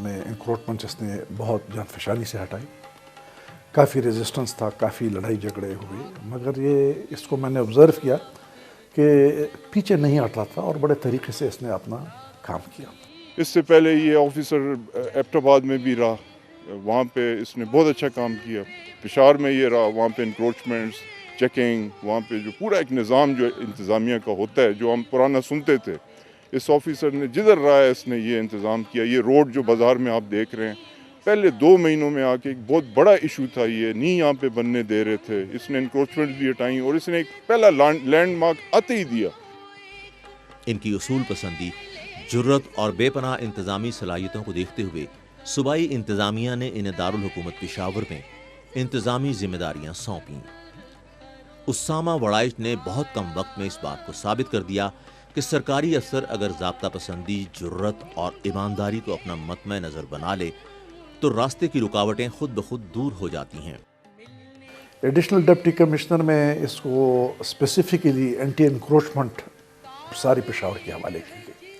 میں انکروچمنٹ اس نے بہت جان فشانی سے ہٹائی. کافی ریزسٹنس تھا, کافی لڑائی جھگڑے ہوئے, مگر یہ اس کو میں نے آبزرو کیا کہ پیچھے نہیں ہٹ رہا تھا اور بڑے طریقے سے اس نے اپنا کام کیا. اس سے پہلے یہ آفیسر ایبٹ آباد میں بھی رہا, وہاں پہ اس نے بہت اچھا کام کیا. پشاور میں یہ رہا, وہاں پہ انکروچمنٹس, چیکنگ, وہاں پہ جو پورا ایک نظام جو انتظامیہ کا ہوتا ہے جو ہم پرانا سنتے تھے, اس آفیسر نے جدھر رہا ہے اس نے یہ انتظام کیا. یہ روڈ جو بازار میں آپ دیکھ رہے ہیں, پہلے 2 مہینوں میں آ کے ایک بہت بڑا ایشو تھا, یہ نہیں یہاں پہ بننے دے رہے تھے. اس نے انکروچمنٹ بھی ہٹائیں اور اس نے ایک پہلا لینڈ مارک آتے ہی دیا. ان کی اصول پسندی, جرت اور بے پناہ انتظامی صلاحیتوں کو دیکھتے ہوئے صوبائی انتظامیہ نے انہیں دارالحکومت پشاور میں انتظامی ذمہ داریاں سونپیں. اسامہ وڑائچ نے بہت کم وقت میں اس بات کو ثابت کر دیا کہ سرکاری افسر اگر ضابطہ پسندی, جرت اور ایمانداری کو اپنا مطمع نظر بنا لے تو راستے کی رکاوٹیں خود بخود دور ہو جاتی ہیں. ایڈیشنل ڈپٹی کمشنر میں اس کو اسپیسیفکلی اینٹی انکروچمنٹ ساری پشاور کے حوالے کی گئی,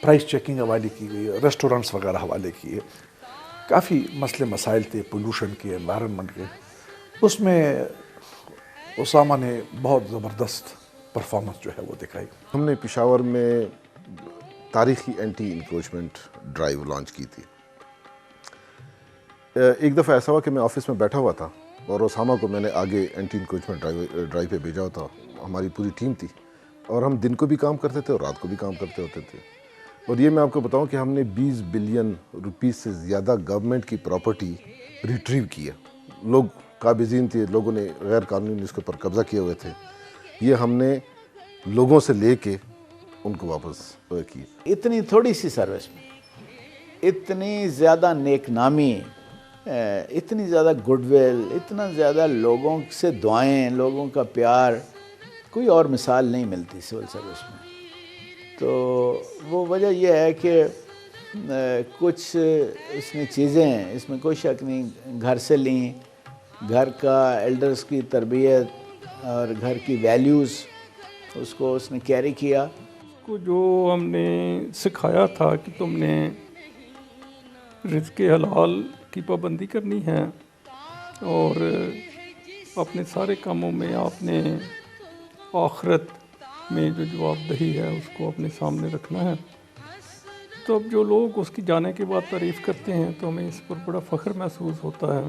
پرائس چیکنگ حوالے کی گئی, ریسٹورنٹس وغیرہ حوالے کیے. کافی مسئلے مسائل تھے پولوشن کے, انوائرنمنٹ کے. اس میں اسامہ نے بہت زبردست پرفارمنس جو ہے وہ دکھائی. ہم نے پشاور میں تاریخی اینٹی انکروچمنٹ ڈرائیو لانچ کی تھی. ایک دفعہ ایسا ہوا کہ میں آفس میں بیٹھا ہوا تھا اور اسامہ کو میں نے آگے اینٹی انکروچمنٹ ڈرائیو پہ بھیجا ہوتا. ہماری پوری ٹیم تھی اور ہم دن کو بھی کام کرتے تھے اور رات کو بھی کام کرتے ہوتے تھے. اور یہ میں آپ کو بتاؤں کہ ہم نے 20 بلین روپیز سے زیادہ گورنمنٹ کی پراپرٹی ریٹریو کی ہے. لوگ قابضین تھے, لوگوں نے غیر قانونی اس کے اوپر قبضہ کیے ہوئے تھے. یہ ہم نے لوگوں سے لے کے ان کو واپس کی. اتنی تھوڑی سی سروس میں اتنی زیادہ نیک نامی, اتنی زیادہ گڈ ول, اتنا زیادہ لوگوں سے دعائیں, لوگوں کا پیار, کوئی اور مثال نہیں ملتی سول سروس میں. تو وہ وجہ یہ ہے کہ کچھ اس نے چیزیں, اس میں کوئی شک نہیں, گھر سے لیں, گھر کا ایلڈرز کی تربیت اور گھر کی ویلیوز, اس کو اس نے کیری کیا. کو جو ہم نے سکھایا تھا کہ تم نے رزق حلال کی پابندی کرنی ہے اور اپنے سارے کاموں میں آپ نے آخرت میں جو جواب دہی ہے اس کو اپنے سامنے رکھنا ہے. تو اب جو لوگ اس کی جانے کے بعد تعریف کرتے ہیں تو ہمیں اس پر بڑا فخر محسوس ہوتا ہے.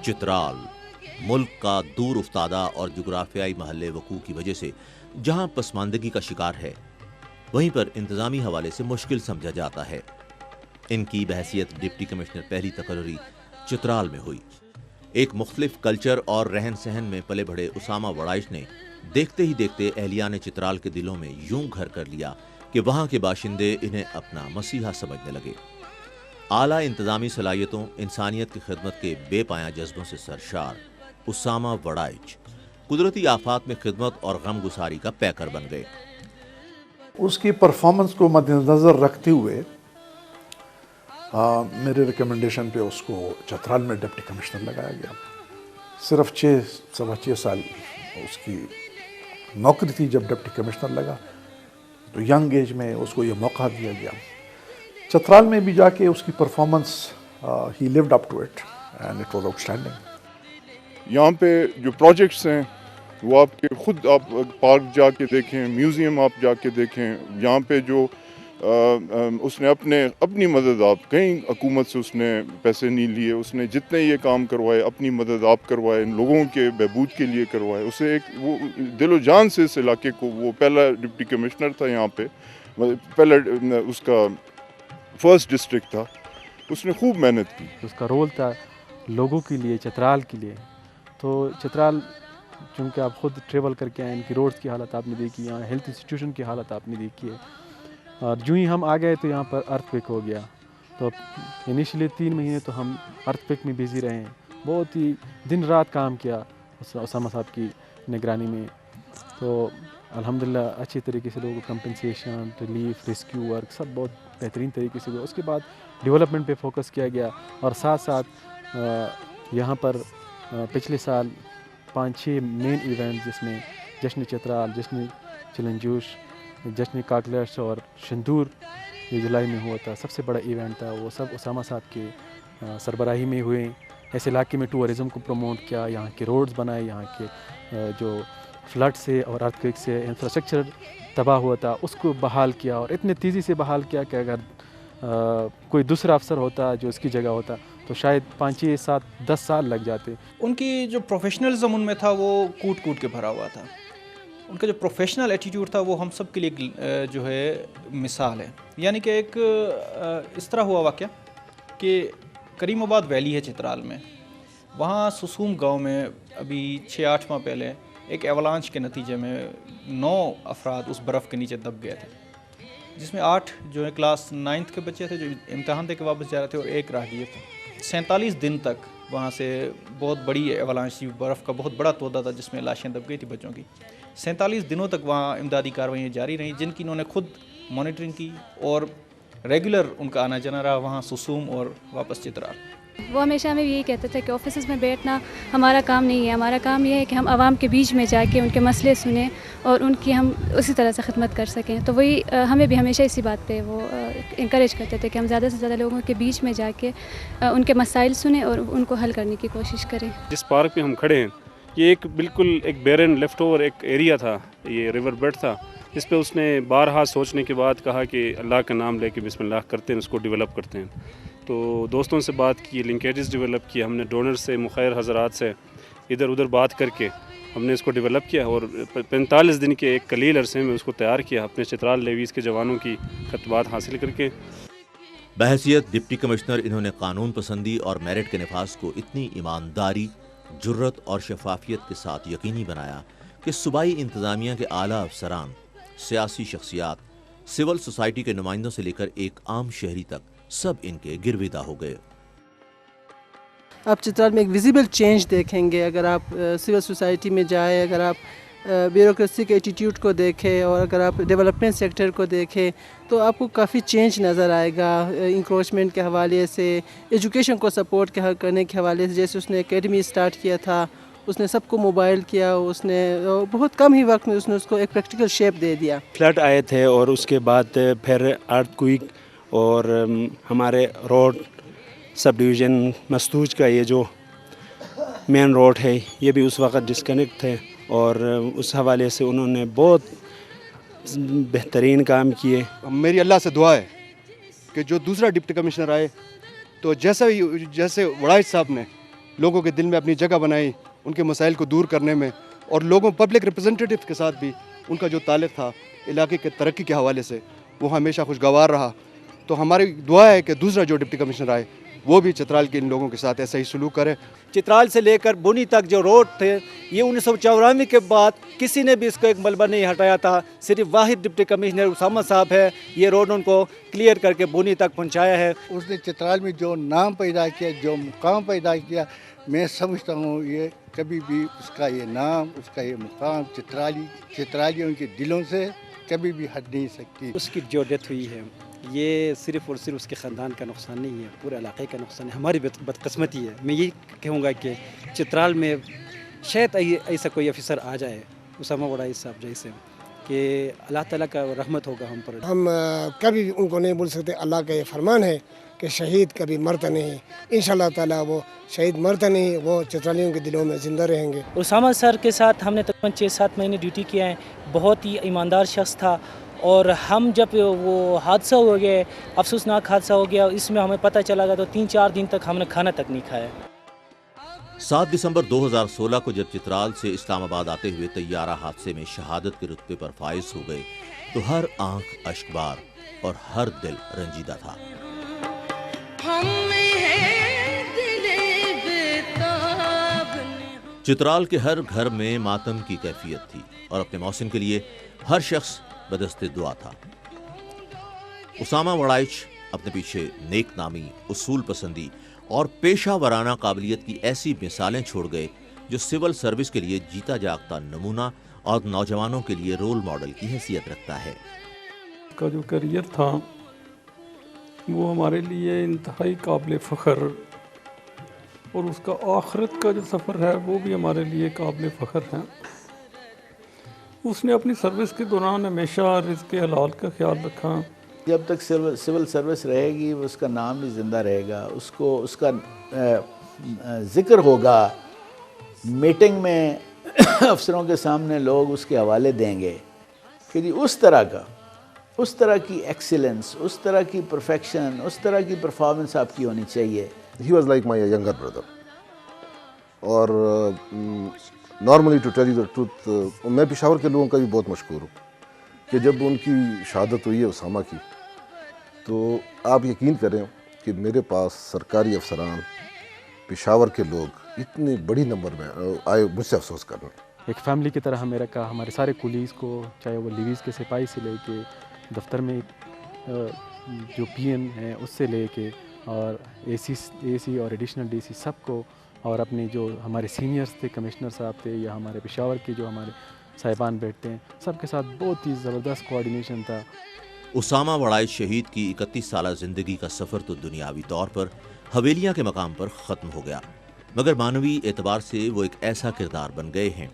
چترال ملک کا دور افتادہ اور جغرافیائی محل وقوع کی وجہ سے جہاں پسماندگی کا شکار ہے, وہیں پر انتظامی حوالے سے مشکل سمجھا جاتا ہے. ان کی بحیثیت ڈپٹی کمشنر پہلی تقرری چترال میں ہوئی. ایک مختلف کلچر اور رہن سہن میں پلے بڑھے اسامہ وڑائچ نے دیکھتے ہی دیکھتے اہلیان چترال کے دلوں میں یوں گھر کر لیا کہ وہاں کے باشندے انہیں اپنا مسیحا سمجھنے لگے. اعلیٰ انتظامی صلاحیتوں, انسانیت کی خدمت کے بے پایاں جذبوں سے سرشار اسامہ وڑائچ قدرتی آفات میں خدمت اور غم گساری کا پیکر بن گئے. اس کی پرفارمنس کو مد نظر رکھتے ہوئے میرے ریکمنڈیشن پہ اس کو چترال میں ڈپٹی کمشنر لگایا گیا. صرف 6.25 سال اس کی نوکری تھی جب ڈپٹی کمشنر لگا, تو ینگ ایج میں اس کو یہ موقع دیا گیا. چترال میں بھی جا کے اس کی پرفارمنس ہی lived up to it and it was outstanding. یہاں پہ جو پروجیکٹس ہیں وہ آپ کے خود, آپ پارک جا کے دیکھیں, میوزیم آپ جا کے دیکھیں. یہاں پہ جو اس نے اپنی مدد, آپ کہیں حکومت سے اس نے پیسے نہیں لیے, اس نے جتنے یہ کام کروائے اپنی مدد آپ کروائے, ان لوگوں کے بہبود کے لیے کروائے. اسے ایک وہ دل و جان سے اس علاقے کو, وہ پہلا ڈپٹی کمشنر تھا یہاں پہ, پہلا اس کا فرسٹ ڈسٹرکٹ تھا, اس نے خوب محنت کی. اس کا رول تھا لوگوں کے لیے, چترال کے لیے. تو چترال چونکہ آپ خود ٹریول کر کے آئے, ان کی روڈز کی حالت آپ نے دیکھی, یہاں ہیلتھ انسٹیٹیوشن کی حالت آپ نے دیکھی ہے. اور جو ہی ہم آ گئے تو یہاں پر ارتھ کویک ہو گیا. تو انیشلی 3 مہینے تو ہم ارتھ کویک میں بیزی رہے ہیں, بہت ہی دن رات کام کیا اسامہ صاحب کی نگرانی میں. تو الحمدللہ اچھی طریقے سے لوگوں کو کمپنسیشن, ریلیف, ریسکیو ورک سب بہت بہترین طریقے سے ہوا. اس کے بعد ڈیولپمنٹ پہ فوکس کیا گیا, اور ساتھ ساتھ یہاں پر پچھلے سال 5-6 مین ایونٹ, جس میں جشن چترال, جشن چلنجوش, جشن کاکلش اور شندور, یہ جولائی میں ہوا تھا، سب سے بڑا ایونٹ تھا، وہ سب اسامہ صاحب کے سربراہی میں ہوئے. ایسے علاقے میں ٹورزم کو پروموٹ کیا، یہاں کے روڈز بنائے، یہاں کے جو فلڈ سے اور ارتھ کوئک سے انفراسٹرکچر تباہ ہوا تھا اس کو بحال کیا، اور اتنے تیزی سے بحال کیا کہ اگر کوئی دوسرا افسر ہوتا جو اس کی جگہ ہوتا تو شاید 5 6 7 10 سال لگ جاتے. ان کی جو پروفیشنلزم ان میں تھا وہ کوٹ کوٹ کے بھرا ہوا تھا. ان کا جو پروفیشنل ایٹیٹیوڈ تھا وہ ہم سب کے لیے جو ہے مثال ہے. یعنی کہ ایک اس طرح ہوا واقعہ کہ کریم آباد ویلی ہے چترال میں، وہاں سسوم گاؤں میں ابھی 6-8 ماہ پہلے ایک ایولانچ کے نتیجے میں 9 افراد اس برف کے نیچے دب گئے تھے، جس میں 8 جو ہے کلاس 9 کے بچے تھے جو امتحان دے کے واپس جا رہے تھے، اور ایک راہگیر تھا. 47 دن تک وہاں سے بہت بڑی ایولانچ تھی، برف کا بہت بڑا تودہ تھا جس میں لاشیں دب گئی تھی بچوں کی. 47 دنوں تک وہاں امدادی کارروائیاں جاری رہیں، جن کی انہوں نے خود مانیٹرنگ کی، اور ریگولر ان کا آنا جانا رہا وہاں سسوم اور واپس چترال. وہ ہمیشہ ہمیں یہی کہتے تھے کہ آفیسز میں بیٹھنا ہمارا کام نہیں ہے، ہمارا کام یہ ہے کہ ہم عوام کے بیچ میں جا کے ان کے مسئلے سنیں اور ان کی ہم اسی طرح سے خدمت کر سکیں. تو وہی ہمیں بھی ہمیشہ اسی بات پہ وہ انکریج کرتے تھے کہ ہم زیادہ سے زیادہ لوگوں کے بیچ میں جا کے ان کے مسائل سنیں اور ان کو حل کرنے کی کوشش کریں. جس پارک میں ہم کھڑے ہیں یہ ایک بالکل ایک بیرن لیفٹ اوور ایک ایریا تھا، یہ ریور بیڈ تھا، جس پہ اس نے بارہا سوچنے کے بعد کہا کہ اللہ کا نام لے کے بسم اللہ کرتے ہیں، اس کو ڈیولپ کرتے ہیں. تو دوستوں سے بات کی، لنکیجز ڈیولپ کیا، ہم نے ڈونر سے، مخیر حضرات سے ادھر ادھر بات کر کے ہم نے اس کو ڈیولپ کیا، اور 45 دن کے ایک قلیل عرصے میں اس کو تیار کیا اپنے چترال لیویز کے جوانوں کی خطبات حاصل کر کے. بحیثیت ڈپٹی کمشنر انہوں نے قانون پسندی اور میرٹ کے نفاذ کو اتنی ایمانداری، جرت اور شفافیت کے ساتھ یقینی بنایا کہ صوبائی انتظامیہ کے اعلیٰ افسران، سیاسی شخصیات، سول سوسائٹی کے نمائندوں سے لے کر ایک عام شہری تک سب ان کے گرویدہ ہو گئے. آپ چترال میں ایک ویزیبل چینج دیکھیں گے اگر آپ سول سوسائٹی میں جائیں، اگر آپ بیوروکریسی کے ایٹیٹیوڈ کو دیکھیں، اور اگر آپ ڈیولپمنٹ سیکٹر کو دیکھیں تو آپ کو کافی چینج نظر آئے گا انکروچمنٹ کے حوالے سے، ایجوکیشن کو سپورٹ کرنے کے حوالے سے. جیسے اس نے اکیڈمی اسٹارٹ کیا تھا، اس نے سب کو موبائل کیا، اس نے بہت کم ہی وقت میں اس نے اس کو ایک پریکٹیکل شیپ دے دیا. فلڈ آئے تھے اور اس کے بعد پھر ارتھ کوئک، اور ہمارے روڈ سب ڈویژن مستوج کا یہ جو مین روڈ ہے یہ بھی اس وقت ڈسکنیکٹ تھے، اور اس حوالے سے انہوں نے بہت بہترین کام کیے. میری اللہ سے دعا ہے کہ جو دوسرا ڈپٹی کمشنر آئے تو جیسے وڑائچ صاحب نے لوگوں کے دل میں اپنی جگہ بنائی ان کے مسائل کو دور کرنے میں، اور لوگوں پبلک ریپرزنٹیٹیو کے ساتھ بھی ان کا جو تعلق تھا علاقے کے ترقی کے حوالے سے وہ ہمیشہ خوشگوار رہا. تو ہماری دعا ہے کہ دوسرا جو ڈپٹی کمشنر آئے وہ بھی چترال کے ان لوگوں کے ساتھ ایسا ہی سلوک کرے. چترال سے لے کر بونی تک جو روڈ تھے یہ 1994 کے بعد کسی نے بھی اس کو ایک ملبہ نہیں ہٹایا تھا، صرف واحد ڈپٹی کمشنر اسامہ صاحب ہے، یہ روڈ ان کو کلیئر کر کے بونی تک پہنچایا ہے. اس نے چترال میں جو نام پیدا کیا، جو مقام پیدا کیا، میں سمجھتا ہوں یہ کبھی بھی اس کا یہ نام، اس کا یہ مقام چترالیوں کے دلوں سے کبھی بھی ہٹ نہیں سکتی. اس کی جو ڈیتھ ہوئی ہے یہ صرف اور صرف اس کے خاندان کا نقصان نہیں ہے، پورے علاقے کا نقصان ہے، ہماری بدقسمتی ہے. میں یہی کہوں گا کہ چترال میں شاید ایسا کوئی افسر آ جائے اسامہ وڑائچ صاحب جیسے، کہ اللہ تعالیٰ کا رحمت ہوگا ہم پر. ہم کبھی ان کو نہیں بول سکتے، اللہ کا یہ فرمان ہے کہ شہید کبھی مرتا نہیں. انشاءاللہ تعالیٰ وہ شہید مرتا نہیں، وہ چترالیوں کے دلوں میں زندہ رہیں گے. اسامہ سر کے ساتھ ہم نے تقریباً 6-7 مہینے ڈیوٹی کیا ہے. بہت ہی ایماندار شخص تھا، اور ہم جب وہ حادثہ ہو گیا، افسوسناک حادثہ ہو گیا، اس میں ہمیں پتہ چلا گیا تو 3-4 دن تک ہم نے کھانا تک نہیں کھایا. 7 دسمبر 2016 کو جب چترال سے اسلام آباد آتے ہوئے طیارہ حادثے میں شہادت کے رتبے پر فائز ہو گئے تو ہر آنکھ اشکبار اور ہر دل رنجیدہ تھا. چترال کے ہر گھر میں ماتم کی کیفیت تھی اور اپنے محسن کے لیے ہر شخص بدست دعا تھا. اسامہ وڑائچ اپنے پیچھے نیک نامی، اصول پسندی اور پیشہ ورانہ قابلیت کی ایسی مثالیں چھوڑ گئے جو سول سروس کے لیے جیتا جاگتا نمونہ اور نوجوانوں کے لیے رول ماڈل کی حیثیت رکھتا ہے. اس کا جو کیریئر تھا وہ ہمارے لیے انتہائی قابل فخر، اور اس کا آخرت کا جو سفر ہے وہ بھی ہمارے لیے قابل فخر ہے. اس نے اپنی سروس کے دوران ہمیشہ رزق حلال کا خیال رکھا، جب تک سول سروس رہے گی اس کا نام بھی زندہ رہے گا، اس کا ذکر ہوگا، میٹنگ میں افسروں کے سامنے لوگ اس کے حوالے دیں گے کہ جی اس طرح کی ایکسیلنس، اس طرح کی پرفیکشن، اس طرح کی پرفارمنس آپ کی ہونی چاہیے. He was like my younger brother. اور normally to tell you the truth, میں پشاور کے لوگوں کا بھی بہت مشکور ہوں کہ جب ان کی شہادت ہوئی ہے اسامہ کی، تو آپ یقین کریں کہ میرے پاس سرکاری افسران، پشاور کے لوگ اتنے بڑی نمبر میں آئے مجھ سے افسوس کرنے. ایک فیملی کی طرح ہمیں رکھا، ہمارے سارے کولیز کو، چاہے وہ لیویز کے سپاہی سے لے کے دفتر میں جو پی این ہیں اس سے لے کے اور اے سی اور ایڈیشنل ڈی سی سب کو، اور اپنے جو ہمارے سینئرز تھے، کمشنر صاحب تھے یا ہمارے پشاور کے جو ہمارے صاحبان بیٹھتے ہیں، سب کے ساتھ بہت ہی زبردست کوآرڈینیشن تھا. اسامہ وڑائچ شہید کی 31 سالہ زندگی کا سفر تو دنیاوی طور پر حویلیاں کے مقام پر ختم ہو گیا، مگر معنوی اعتبار سے وہ ایک ایسا کردار بن گئے ہیں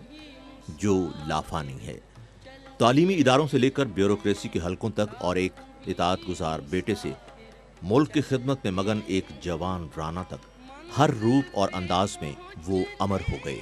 جو لافانی ہے. تعلیمی اداروں سے لے کر بیوروکریسی کے حلقوں تک اور ایک اطاعت گزار بیٹے سے ملک کی خدمت میں مگن ایک جوان رانا تک، ہر روپ اور انداز میں وہ امر ہو گئے.